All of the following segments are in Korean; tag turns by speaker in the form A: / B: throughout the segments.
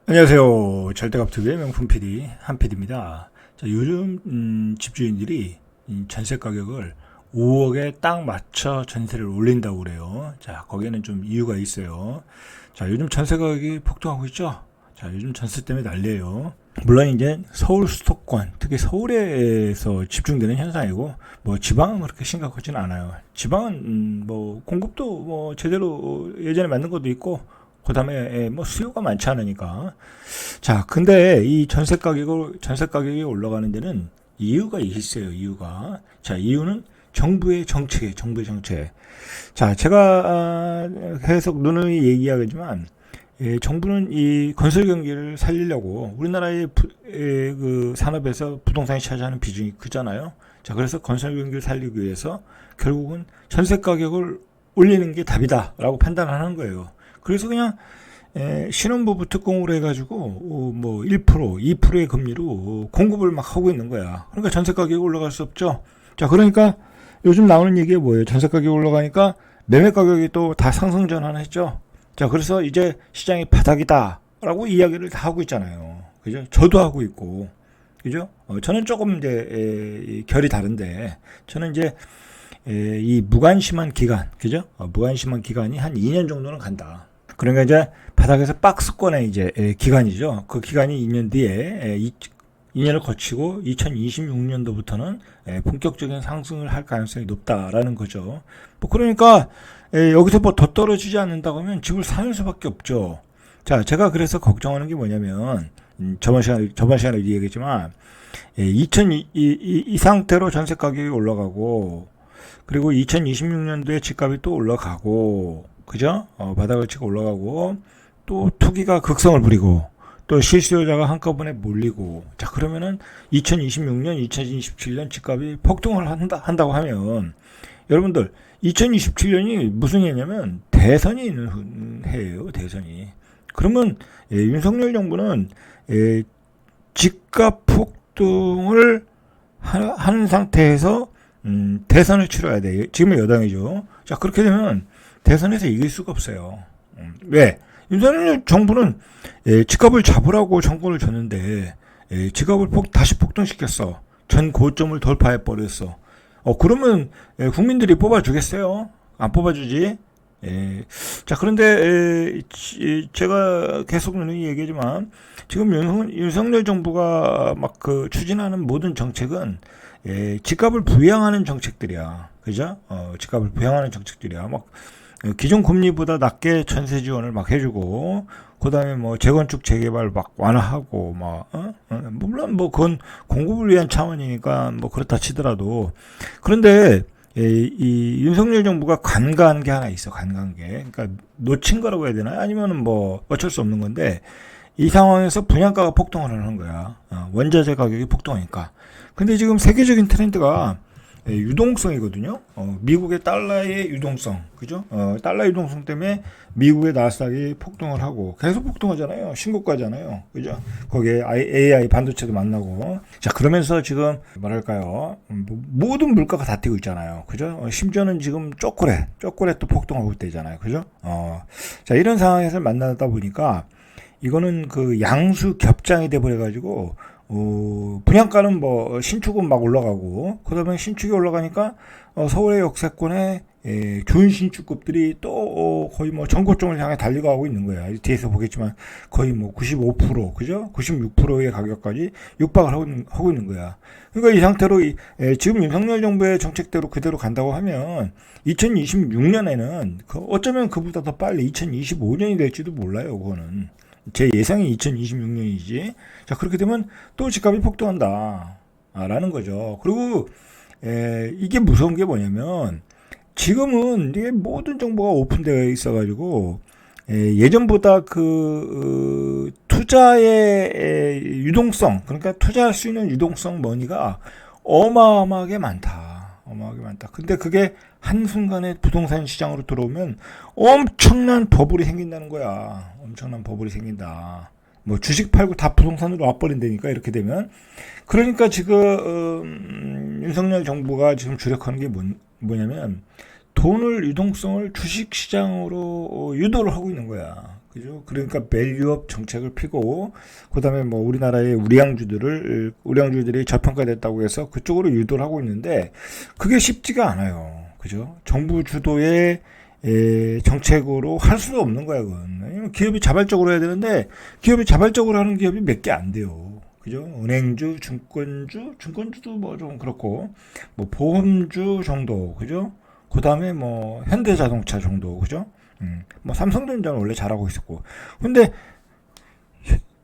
A: 안녕하세요. 절대값TV의 명품 PD 한PD입니다. 자, 요즘 집주인들이 이 전세 가격을 5억에 딱 맞춰 전세를 올린다고 그래요. 자, 거기에는 좀 이유가 있어요. 자, 요즘 전세 가격이 폭등하고 있죠. 자, 요즘 전세 때문에 난리예요. 물론 이제 서울 수도권, 특히 서울에서 집중되는 현상이고, 뭐 지방은 그렇게 심각하지는 않아요. 지방은 뭐 공급도 뭐 제대로 예전에 맞는 것도 있고, 그 다음에 뭐 수요가 많지 않으니까. 자, 근데 이 전세 가격이 올라가는 데는 이유가 있어요. 이유가. 자, 이유는 정부의 정책이에요. 정부의 정책. 자, 제가 계속 누누이 얘기하지만 정부는 이 건설 경기를 살리려고 우리나라의 그 산업에서 부동산이 차지하는 비중이 크잖아요. 자, 그래서 건설 경기를 살리기 위해서 결국은 전세 가격을 올리는 게 답이다라고 판단하는 거예요. 그래서 그냥 신혼부부 특공으로 해가지고 뭐 1%, 2%의 금리로 공급을 막 하고 있는 거야. 그러니까 전세 가격이 올라갈 수 없죠. 자, 그러니까 요즘 나오는 얘기가 뭐예요? 전세 가격이 올라가니까 매매 가격이 또 다 상승 전환했죠. 자, 그래서 이제 시장이 바닥이다라고 이야기를 다 하고 있잖아요. 그죠? 저도 하고 있고, 그죠? 저는 조금 이제 결이 다른데, 저는 이제 이 무관심한 기간, 그죠? 무관심한 기간이 한 2년 정도는 간다. 그러니까 이제 바닥에서 박스권의 이제 기간이죠. 그 기간이 2년 뒤에 2년을 거치고 2026년도부터는 본격적인 상승을 할 가능성이 높다라는 거죠. 뭐 그러니까 여기서 뭐 더 떨어지지 않는다고 하면 집을 사는 수밖에 없죠. 자, 제가 그래서 걱정하는 게 뭐냐면 저번 시간에 얘기했지만 이 상태로 전세 가격이 올라가고 그리고 2026년도에 집값이 또 올라가고 그죠? 바닥을 치고 올라가고 또 투기가 극성을 부리고 또 실수요자가 한꺼번에 몰리고 자 그러면은 2026년, 2027년 집값이 폭등을 한다고 하면 여러분들 2027년이 무슨 해냐면 대선이 있는 해예요. 대선이. 그러면 윤석열 정부는 집값 폭등을 하는 상태에서 대선을 치러야 돼. 지금은 여당이죠. 자 그렇게 되면 대선에서 이길 수가 없어요. 왜? 윤석열 정부는 집값을 잡으라고 정권을 줬는데 집값을 다시 폭등시켰어. 전 고점을 돌파해 버렸어. 그러면 국민들이 뽑아주겠어요? 안 뽑아주지? 자 그런데 제가 계속 얘기하지만 지금 윤석열 정부가 막 그 추진하는 모든 정책은 집값을 부양하는 정책들이야. 그죠? 집값을 부양하는 정책들이야. 막 기존 금리보다 낮게 전세 지원을 막 해주고, 그 다음에 뭐 재건축 재개발 막 완화하고, 물론 뭐 그건 공급을 위한 차원이니까 뭐 그렇다 치더라도, 그런데 이 윤석열 정부가 간과한 게 하나 있어, 간과한 게. 그러니까 놓친 거라고 해야 되나? 아니면은 뭐 어쩔 수 없는 건데, 이 상황에서 분양가가 폭등을 하는 거야. 원자재 가격이 폭등하니까. 근데 지금 세계적인 트렌드가 유동성이거든요. 미국의 달러의 유동성, 그죠? 달러 유동성 때문에 미국의 나스닥이 폭등을 하고 계속 폭등하잖아요. 신고가잖아요, 그죠? 거기에 AI 반도체도 만나고. 자 그러면서 지금 뭐랄까요? 모든 물가가 다 뛰고 있잖아요, 그죠? 심지어는 지금 초콜릿도 폭등하고 있대잖아요, 그죠? 자 이런 상황에서 만나다 보니까 이거는 그 양수 겹장이 돼 버려가지고. 분양가는 뭐 신축은 막 올라가고 그다음에 신축이 올라가니까 서울의 역세권에 준신축급들이 또 거의 뭐 전고점을 향해 달려가고 있는 거야. 뒤에서 보겠지만 거의 뭐 95% 그죠? 96%의 가격까지 육박을 하고 있는 거야. 그러니까 이 상태로 지금 윤석열 정부의 정책대로 그대로 간다고 하면 2026년에는 어쩌면 그보다 더 빨리 2025년이 될지도 몰라요. 그거는. 제 예상이 2026년이지. 자, 그렇게 되면 또 집값이 폭등한다. 라는 거죠. 그리고, 이게 무서운 게 뭐냐면, 지금은 이게 모든 정보가 오픈되어 있어가지고, 예전보다 투자의 유동성, 그러니까 투자할 수 있는 유동성 머니가 어마어마하게 많다. 어마어마하게 많다. 근데 그게 한순간에 부동산 시장으로 들어오면 엄청난 버블이 생긴다는 거야. 엄청난 버블이 생긴다. 뭐 주식 팔고 다 부동산으로 와버린다니까 이렇게 되면. 그러니까 지금 윤석열 정부가 지금 주력하는 게 뭐냐면 돈을 유동성을 주식 시장으로 유도를 하고 있는 거야. 그죠? 그러니까 밸류업 정책을 피고, 그 다음에 뭐 우리나라의 우량주들이 저평가됐다고 해서 그쪽으로 유도를 하고 있는데, 그게 쉽지가 않아요. 그죠? 정부 주도의 정책으로 할 수도 없는 거야, 그건. 왜냐면 기업이 자발적으로 해야 되는데, 기업이 자발적으로 하는 기업이 몇 개 안 돼요. 그죠? 은행주, 증권주도 뭐 좀 그렇고, 뭐 보험주 정도, 그죠? 그 다음에 뭐 현대자동차 정도, 그죠? 뭐 삼성전자는 원래 잘하고 있었고, 근데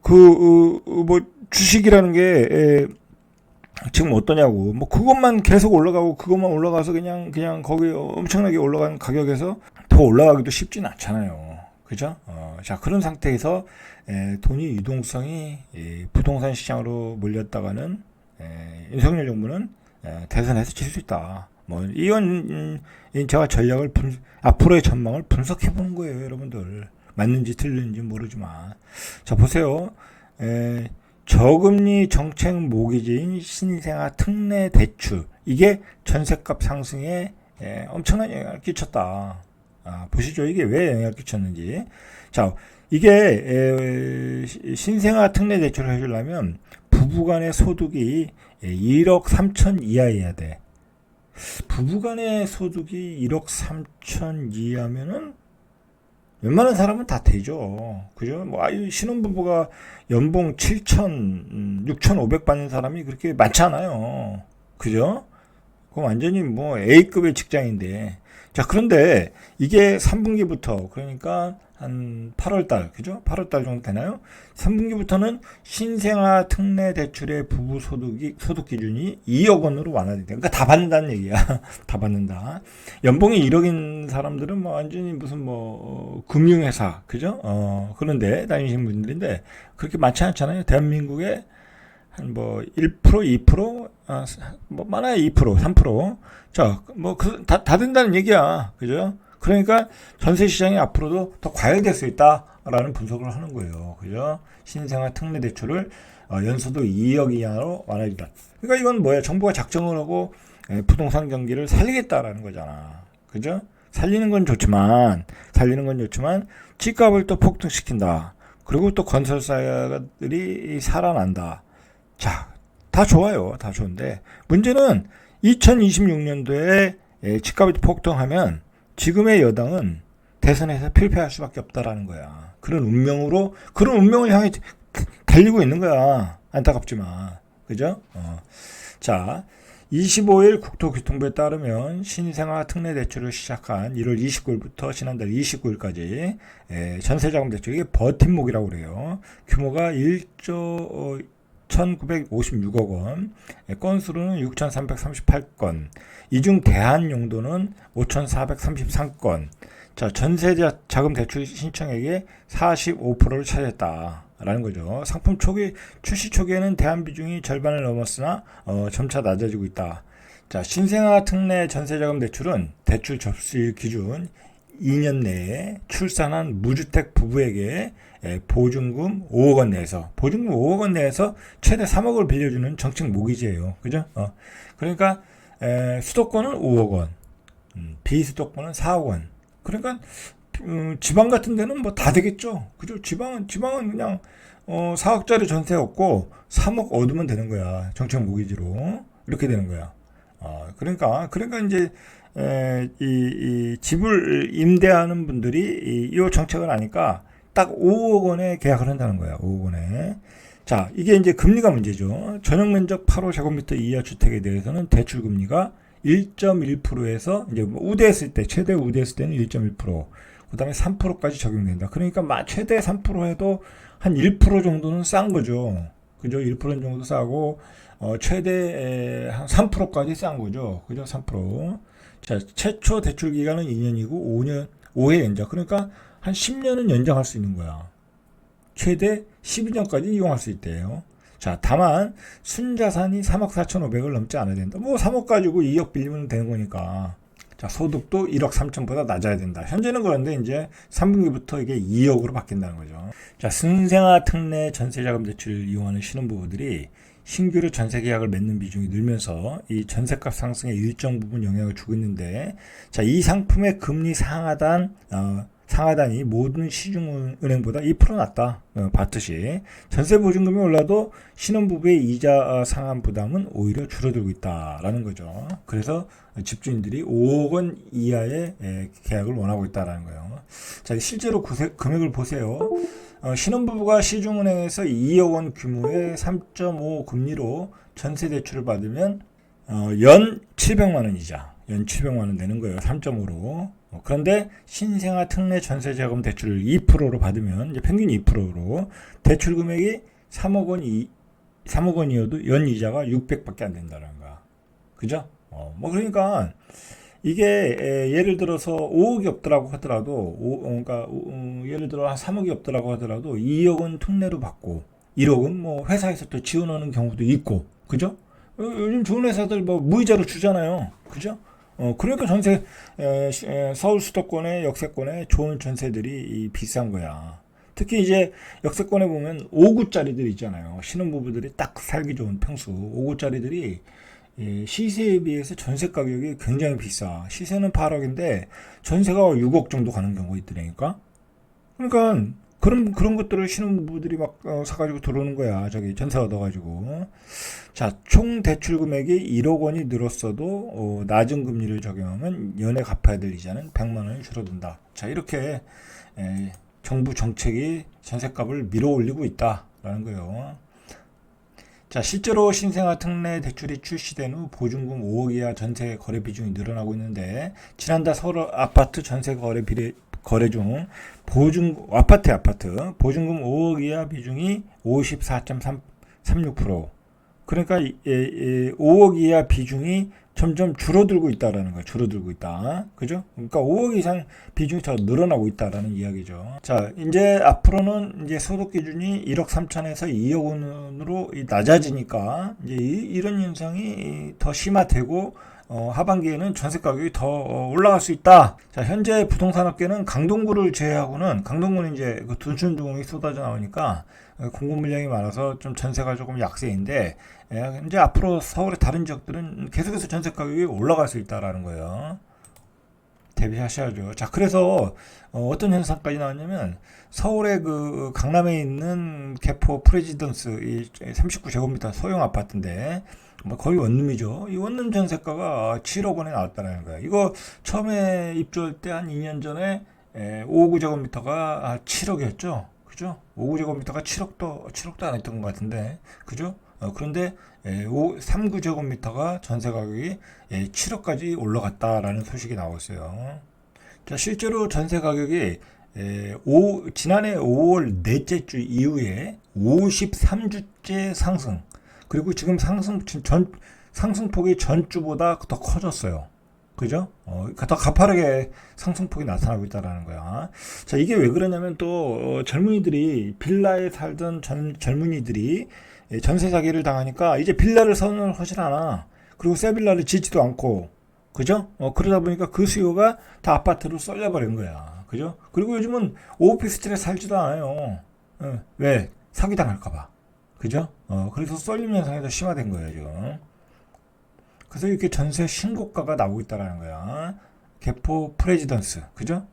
A: 뭐 주식이라는 게 지금 어떠냐고, 뭐 그것만 계속 올라가고 그것만 올라가서 그냥 거기 엄청나게 올라간 가격에서 더 올라가기도 쉽진 않잖아요. 그죠? 자, 그런 상태에서 돈이 유동성이 부동산 시장으로 몰렸다가는 윤석열 정부는 대선에서 질 수 있다. 뭐 이건 제가 앞으로의 전망을 분석해 보는 거예요, 여러분들. 맞는지 틀리는지 모르지만. 자, 보세요. 저금리 정책 모기지인 신생아 특례 대출, 이게 전셋값 상승에 엄청난 영향을 끼쳤다. 보시죠. 이게 왜 영향을 끼쳤는지. 자, 이게 신생아 특례 대출을 해주려면 부부간의 소득이 1억 3천 이하여야 돼. 부부간의 소득이 1억 3천 이하면은 웬만한 사람은 다 되죠. 그죠? 뭐, 신혼부부가 연봉 7천, 6,500 받는 사람이 그렇게 많지 않아요. 그죠? 그건 완전히 뭐 A급의 직장인데. 자, 그런데 이게 3분기부터, 그러니까 한 8월달, 그죠? 8월달 정도 되나요? 3분기부터는 신생아 특례 대출의 부부 소득 기준이 2억 원으로 완화된다. 그러니까 다 받는다는 얘기야. 다 받는다. 연봉이 1억인 사람들은 뭐 완전히 무슨 뭐 금융회사, 그죠? 그런데 다니시는 분들인데 그렇게 많지 않잖아요. 대한민국에 한 뭐 1%, 2%, 뭐 많아야 2%, 3%. 자, 뭐 다 된다는 얘기야. 그죠? 그러니까 전세 시장이 앞으로도 더 과열될 수 있다라는 분석을 하는 거예요. 그죠? 신생아 특례 대출을 연소득 2억 이하로 완화해준다. 그러니까 이건 뭐야? 정부가 작정을 하고 부동산 경기를 살리겠다라는 거잖아. 그죠? 살리는 건 좋지만 집값을 또 폭등시킨다. 그리고 또 건설사들이 살아난다. 자, 다 좋아요. 다 좋은데 문제는 2026년도에 집값이 폭등하면 지금의 여당은 대선에서 필패할 수밖에 없다라는 거야. 그런 운명을 향해 달리고 있는 거야. 안타깝지만. 그죠? 자, 25일 국토교통부에 따르면 신생아 특례 대출을 시작한 1월 29일부터 지난달 29일까지 전세자금 대출, 이게 버팀목이라고 그래요. 규모가 1조 1956억 원, 건수로는 6338건, 이중 대한 용도는 5433건. 자, 전세자금 대출 신청액의 45%를 차지했다라는 거죠. 상품 출시 초기에는 대한 비중이 절반을 넘었으나 점차 낮아지고 있다. 자, 신생아 특례 전세자금 대출은 대출 접수일 기준 2년 내에 출산한 무주택 부부에게 보증금 5억 원 내에서 최대 3억을 빌려주는 정책 모기지예요. 그죠? 그러니까 수도권은 5억 원, 비수도권은 4억 원. 그러니까 지방 같은 데는 뭐 다 되겠죠. 그죠? 지방은 그냥 4억짜리 전세 얻고 3억 얻으면 되는 거야. 정책 모기지로 이렇게 되는 거야. 그러니까 이제 이 집을 임대하는 분들이 이 정책을 하니까 딱 5억 원에 계약을 한다는 거야. 5억 원에. 자, 이게 이제 금리가 문제죠. 전용 면적 8호 제곱미터 이하 주택에 대해서는 대출 금리가 1.1%에서 이제 최대 우대했을 때는 1.1%, 그다음에 3%까지 적용된다. 그러니까 최대 3% 해도 한 1% 정도는 싼 거죠. 그죠? 1% 정도 싸고 최대 한 3%까지 싼 거죠. 그죠? 3%. 자, 최초 대출 기간은 2년이고 5회 연장. 그러니까 한 10년은 연장할 수 있는 거야. 최대 12년까지 이용할 수 있대요. 자, 다만 순자산이 3억 4,500을 넘지 않아야 된다. 뭐 3억 가지고 2억 빌리면 되는 거니까. 자, 소득도 1억 3천보다 낮아야 된다. 현재는 그런데 이제 3분기부터 이게 2억으로 바뀐다는 거죠. 자, 신생아 특례 전세자금 대출을 이용하는 신혼부부들이 신규로 전세 계약을 맺는 비중이 늘면서 이 전세값 상승에 일정 부분 영향을 주고 있는데, 자, 이 상품의 금리 상하단 상하단이 모든 시중은행보다 2% 낮다. 봤듯이 전세 보증금이 올라도 신혼부부의 이자 상환 부담은 오히려 줄어들고 있다라는 거죠. 그래서 집주인들이 5억 원 이하의 계약을 원하고 있다라는 거예요. 자, 실제로 금액을 보세요. 신혼부부가 시중은행에서 2억 원 규모의 3.5 금리로 전세 대출을 받으면 연 700만 원 이자, 연 700만 원 되는 거예요. 3.5로. 그런데 신생아 특례 전세자금 대출을 2%로 받으면 이제 평균 2%로 대출 금액이 3억 원이어도 연 이자가 600밖에 안 된다는 거야. 그죠? 뭐 그러니까 이게 예를 들어서 5억이 없더라고 하더라도 그러니까 예를 들어 한 3억이 없더라고 하더라도 2억은 특례로 받고 1억은 뭐 회사에서 또 지원하는 경우도 있고. 그죠? 요즘 좋은 회사들 뭐 무이자로 주잖아요. 그죠? 그러니까 서울 수도권의 역세권에 좋은 전세들이 비싼 거야. 특히 이제 역세권에 보면 5구짜리들 있잖아요. 신혼부부들이 딱 살기 좋은 평수 5구짜리들이 시세에 비해서 전세 가격이 굉장히 비싸. 시세는 8억인데 전세가 6억 정도 가는 경우가 있더라니까. 그러니까 그런 것들을 신혼부부들이 막 사가지고 들어오는 거야. 저기 전세 얻어가지고. 자, 총 대출 금액이 1억 원이 늘었어도 낮은 금리를 적용하면 연에 갚아야 될 이자는 100만 원이 줄어든다. 자, 이렇게 정부 정책이 전세값을 밀어 올리고 있다라는 거예요. 자, 실제로 신생아 특례 대출이 출시된 후 보증금 5억 이하 전세 거래 비중이 늘어나고 있는데 지난달 서울 아파트 전세 거래 중 아파트 보증금 5억 이하 비중이 54.36%. 그러니까 5억 이하 비중이 점점 줄어들고 있다라는 거예요. 줄어들고 있다. 그죠? 그러니까 5억 이상 비중이 더 늘어나고 있다라는 이야기죠. 자, 이제 앞으로는 이제 소득 기준이 1억 3천에서 2억 원으로 낮아지니까 이제 이런 현상이 더 심화되고 하반기에는 전세 가격이 더 올라갈 수 있다. 자, 현재 부동산업계는 강동구를 제외하고는 강동구는 이제 그 둔촌중공이 쏟아져 나오니까 공급 물량이 많아서 좀 전세가 조금 약세인데 이제 앞으로 서울의 다른 지역들은 계속해서 전세 가격이 올라갈 수 있다라는 거예요. 대비하셔야죠. 자, 그래서 어떤 현상까지 나왔냐면 서울의 그 강남에 있는 개포 프레지던스 이 39제곱미터 소형 아파트인데 뭐 거의 원룸이죠. 이 원룸 전세가가 7억 원에 나왔다는 거야. 이거 처음에 입주할 때 한 2년 전에 5구제곱미터가 7억이었죠. 그죠? 5구제곱미터가 7억도 안 했던 것 같은데. 그죠? 그런데 3구제곱미터가 전세 가격이 7억까지 올라갔다라는 소식이 나오고 있어요. 자, 실제로 전세 가격이 지난해 5월 넷째 주 이후에 53주째 상승. 그리고 지금 상승폭이 전주보다 더 커졌어요. 그죠? 더 가파르게 상승폭이 나타나고 있다는 거야. 자, 이게 왜 그러냐면 또 젊은이들이 빌라에 살던 젊은이들이 전세 사기를 당하니까 이제 빌라를 선호를 하질 않아. 그리고 새 빌라를 짓지도 않고. 그죠? 그러다 보니까 그 수요가 다 아파트로 쏠려버린 거야. 그죠? 그리고 요즘은 오피스텔에 살지도 않아요. 왜? 사기당할까봐. 그죠? 그래서 쏠림 현상이 더 심화된 거예요, 지금. 그래서 이렇게 전세 신고가가 나오고 있다는 거야. 개포 프레지던스. 그죠?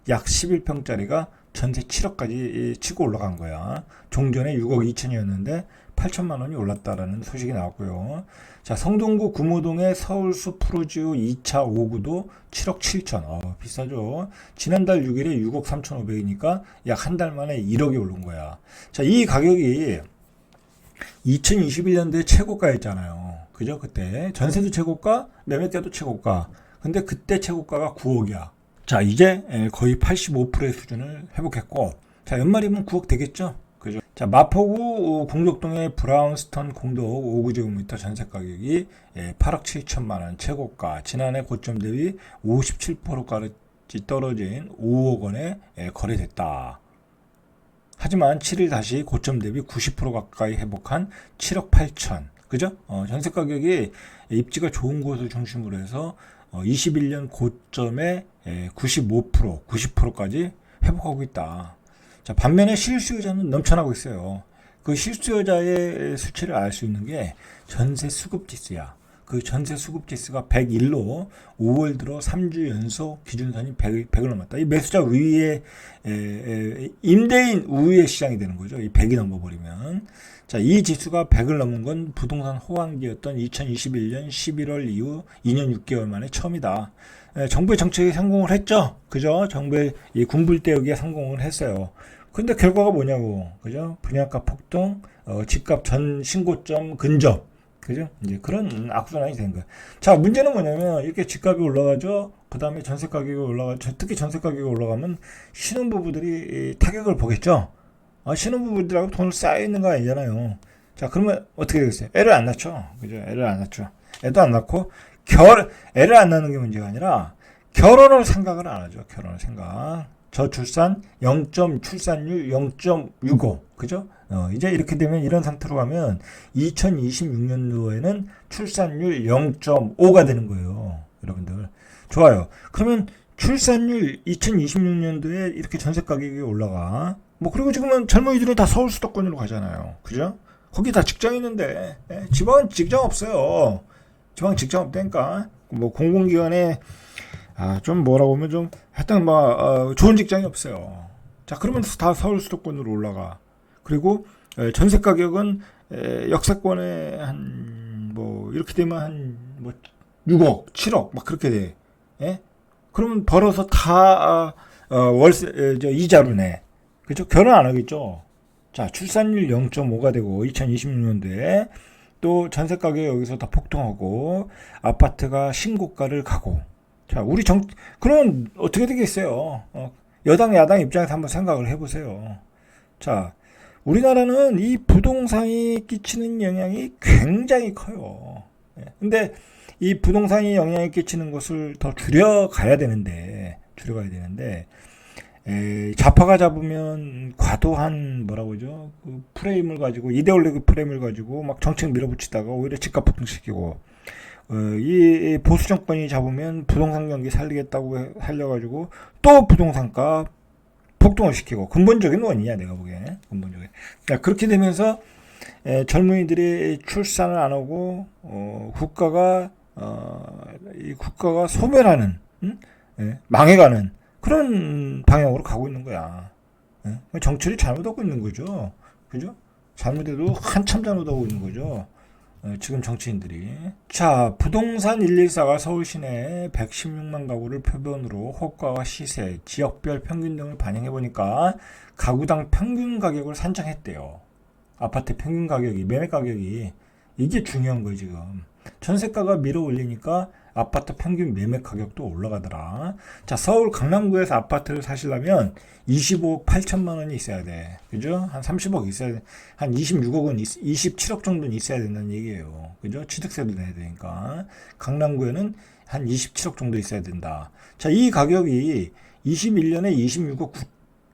A: 약 11평짜리가 전세 7억까지 치고 올라간 거야. 종전에 6억 2천이었는데 8천만 원이 올랐다라는 소식이 나왔고요. 자, 성동구 구모동의 서울숲 프로지오 2차 5구도 7억 7천. 비싸죠. 지난달 6일에 6억 3,500이니까 약 한 달 만에 1억이 오른 거야. 자, 이 가격이 2021년도에 최고가였잖아요. 그죠? 그때 전세도 최고가, 매매가도 최고가. 근데 그때 최고가가 9억이야. 자, 이제 거의 85%의 수준을 회복했고, 자, 연말이면 9억 되겠죠? 그죠? 자, 마포구 공덕동의 브라운스턴 공덕 5구제곱미터 전세 가격이 8억 7천만 원 최고가, 지난해 고점 대비 57%까지 떨어진 5억 원에 거래됐다. 하지만 7일 다시 고점 대비 90% 가까이 회복한 7억 8천. 그죠? 전세 가격이 입지가 좋은 곳을 중심으로 해서 21년 고점에 95%, 90%까지 회복하고 있다. 자, 반면에 실수요자는 넘쳐나고 있어요. 그 실수요자의 수치를 알 수 있는 게 전세 수급 지수야. 그 전세 수급 지수가 101로 5월 들어 3주 연속 기준선이 100을 넘었다. 이 매수자 우위에 임대인 우위의 시장이 되는 거죠. 이 100이 넘어버리면. 자, 이 지수가 100을 넘은 건 부동산 호황기였던 2021년 11월 이후 2년 6개월 만에 처음이다. 정부의 정책이 성공을 했죠. 그죠? 정부의 이 군불대우기에 성공을 했어요. 근데 결과가 뭐냐고. 그죠? 분양가 폭등, 집값 전 신고점 근접. 그죠? 이제 그런 악순환이 된 거예요. 자, 문제는 뭐냐면 이렇게 집값이 올라가죠. 그 다음에 전세 가격이 올라가죠. 특히 전세 가격이 올라가면 신혼부부들이 타격을 보겠죠. 신혼부부들하고 돈을 쌓여 있는 거 아니잖아요. 자, 그러면 어떻게 되겠어요? 애를 안 낳죠. 그죠? 애를 안 낳죠. 애도 안 낳고, 애를 안 낳는 게 문제가 아니라, 결혼을 생각을 안 하죠. 결혼을 생각. 저출산 출산율 0.65. 그죠? 이제 이렇게 되면 이런 상태로 가면 2026년도에는 출산율 0.5가 되는 거예요. 여러분들. 좋아요. 그러면 출산율 2026년도에 이렇게 전세 가격이 올라가. 그리고 지금은 젊은이들이 다 서울 수도권으로 가잖아요. 그죠? 거기 다 직장 있는데, 지방은 직장 없어요. 지방 직장 없다니까. 공공기관에, 좀 뭐라고 하면 좀, 하여튼 좋은 직장이 없어요. 자, 그러면 다 서울 수도권으로 올라가. 그리고, 전세 가격은, 역세권에 이렇게 되면 한, 6억, 7억, 그렇게 돼. 예? 그러면 벌어서 다, 월세, 이자로 내. 그죠? 결혼 안 하겠죠? 자, 출산율 0.5가 되고, 2026년도에, 또 전세 가격이 여기서 다 폭등하고, 아파트가 신고가를 가고, 자, 그러면 어떻게 되겠어요? 여당, 야당 입장에서 한번 생각을 해보세요. 자, 우리나라는 이 부동산이 끼치는 영향이 굉장히 커요. 근데 이 부동산이 영향을 끼치는 것을 더 줄여가야 되는데, 좌파가 잡으면 과도한 그 프레임을 가지고 이데올로기 프레임을 가지고 막 정책 밀어붙이다가 오히려 집값 폭등시키고 이 보수 정권이 잡으면 부동산 경기 살리겠다고 살려가지고 또 부동산가 폭등을 시키고 근본적인 원인이야 내가 보기에 근본적인. 그렇게 되면서 젊은이들이 출산을 안 하고 국가가 소멸하는 망해가는 그런 방향으로 가고 있는 거야. 정치를 잘못하고 있는 거죠. 그죠? 잘못해도 한참 잘못하고 있는 거죠. 지금 정치인들이. 자, 부동산 114가 서울 시내 116만 가구를 표본으로 호가와 시세, 지역별 평균 등을 반영해 보니까 가구당 평균 가격을 산정했대요. 아파트 평균 가격이, 매매 가격이 이게 중요한 거예요, 지금. 전세가가 밀어 올리니까 아파트 평균 매매 가격도 올라가더라. 자, 서울 강남구에서 아파트를 사시려면 25억 8천만 원이 있어야 돼. 그죠? 한 30억 있어야 돼. 한 26억은 27억 정도는 있어야 된다는 얘기예요. 그죠? 취득세도 내야 되니까. 강남구에는 한 27억 정도 있어야 된다. 자, 이 가격이 21년에 26억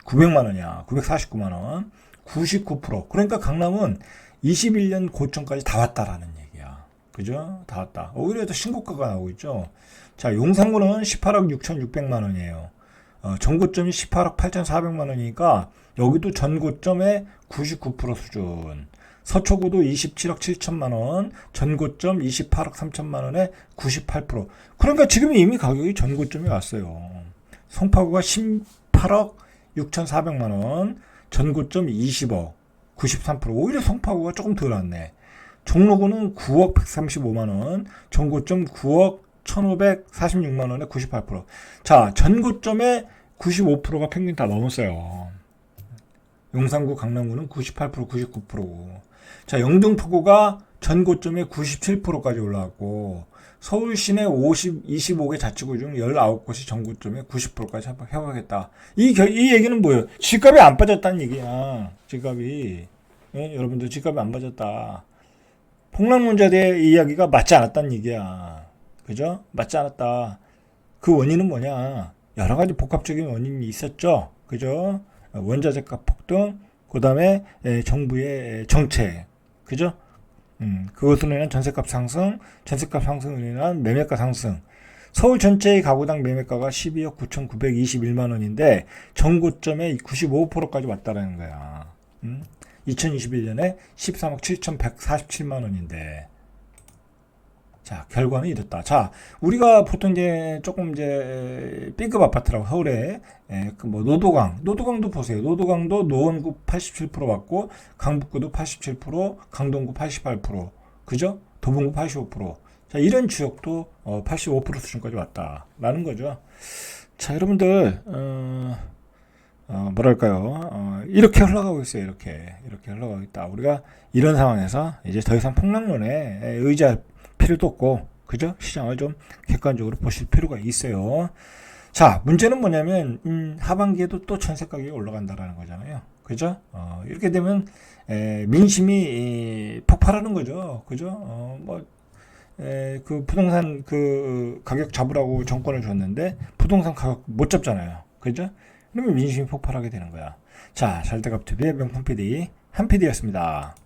A: 900만 원이야. 949만 원. 99%. 그러니까 강남은 21년 고점까지 다 왔다라는 얘기야. 그죠? 다 왔다. 오히려 더 신고가가 나오고 있죠. 자, 용산구는 18억 6,600만 원이에요. 전고점이 18억 8,400만 원이니까 여기도 전고점의 99% 수준. 서초구도 27억 7천만 원, 전고점 28억 3천만 원에 98%. 그러니까 지금 이미 가격이 전고점에 왔어요. 송파구가 18억 6,400만 원, 전고점 20억, 93%. 오히려 송파구가 조금 덜 왔네. 종로구는 9억 135만 원, 전고점 9억 1,546만 원에 98%. 자, 전고점에 95%가 평균 다 넘었어요. 용산구, 강남구는 98%, 99%고. 자, 영등포구가 전고점에 97%까지 올라왔고, 서울 시내 25개 자치구 중 19곳이 전고점에 90%까지 협약했다. 이 얘기는 뭐예요? 집값이 안 빠졌다는 얘기야. 집값이. 예? 여러분들 집값이 안 빠졌다. 폭락론자들의 이야기가 맞지 않았다는 얘기야. 그죠? 맞지 않았다. 그 원인은 뭐냐? 여러 가지 복합적인 원인이 있었죠. 그죠? 원자재값 폭등, 그 다음에 정부의 정책. 그죠? 그것으로 인한 전세값 상승, 전세값 상승으로 인한 매매가 상승. 서울 전체의 가구당 매매가가 12억 9,921만 원인데 전고점에 95%까지 왔다라는 거야. 2021년에 13억 7,147만 원인데. 자, 결과는 이렇다. 자, 우리가 보통 이제 조금 이제 B급 아파트라고 서울에 그뭐 노도강도 보세요. 노도강도 노원구 87% 받고 강북구도 87%, 강동구 88%, 그죠? 도봉구 85%. 자, 이런 지역도 85% 수준까지 왔다라는 거죠. 자, 여러분들 뭐랄까요? 이렇게 흘러가고 있어요. 이렇게 흘러가고 있다. 우리가 이런 상황에서 이제 더 이상 폭락론에 의지할 필요도 없고, 그죠? 시장을 좀 객관적으로 보실 필요가 있어요. 자, 문제는 뭐냐면 하반기에도 또 전세 가격이 올라간다라는 거잖아요. 그죠? 이렇게 되면 민심이 폭발하는 거죠. 그죠? 그 부동산 그 가격 잡으라고 정권을 줬는데 부동산 가격 못 잡잖아요. 그죠? 그러면 민심이 폭발하게 되는 거야. 자, 잘돼갑TV의 명품 PD 한 PD였습니다.